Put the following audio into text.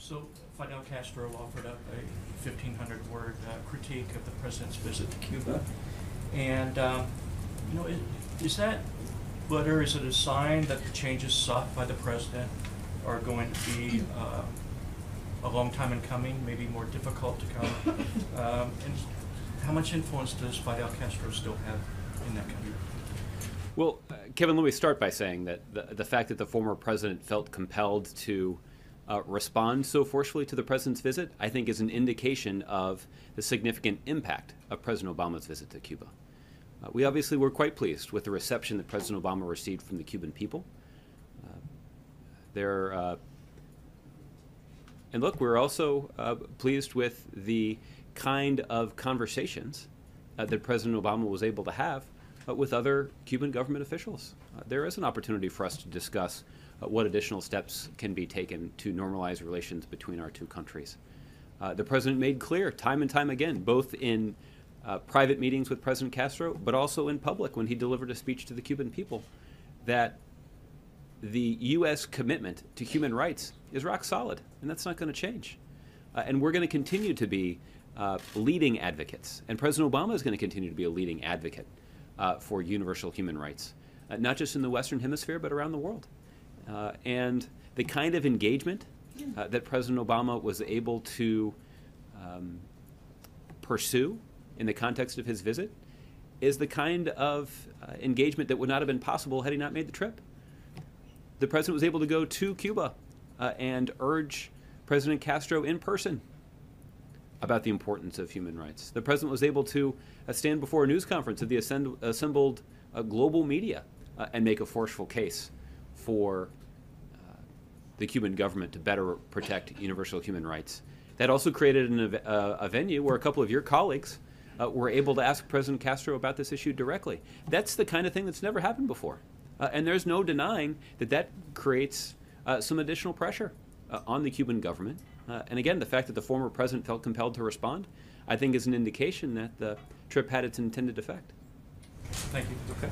So Fidel Castro offered up a 1,500-word critique of the president's visit to Cuba, and is that letter, is it a sign that the changes sought by the president are going to be a long time in coming, maybe more difficult to come? And how much influence does Fidel Castro still have in that country? Well, Kevin, let me start by saying that the fact that the former president felt compelled to respond so forcefully to the president's visit, I think is an indication of the significant impact of President Obama's visit to Cuba. We obviously were quite pleased with the reception that President Obama received from the Cuban people. And look, we're also pleased with the kind of conversations that President Obama was able to have with other Cuban government officials. There is an opportunity for us to discuss what additional steps can be taken to normalize relations between our two countries. The president made clear time and time again, both in private meetings with President Castro, but also in public when he delivered a speech to the Cuban people, that the U.S. commitment to human rights is rock solid, and that's not going to change. And we're going to continue to be leading advocates, and President Obama is going to continue to be a leading advocate for universal human rights, not just in the Western Hemisphere, but around the world. And the kind of engagement that President Obama was able to pursue in the context of his visit is the kind of engagement that would not have been possible had he not made the trip. The president was able to go to Cuba and urge President Castro in person about the importance of human rights. The president was able to stand before a news conference of the assembled global media and make a forceful case for the Cuban government to better protect universal human rights. That also created a venue where a couple of your colleagues were able to ask President Castro about this issue directly. That's the kind of thing that's never happened before. And there's no denying that that creates some additional pressure on the Cuban government. And again, the fact that the former president felt compelled to respond, I think is an indication that the trip had its intended effect. Thank you. Okay.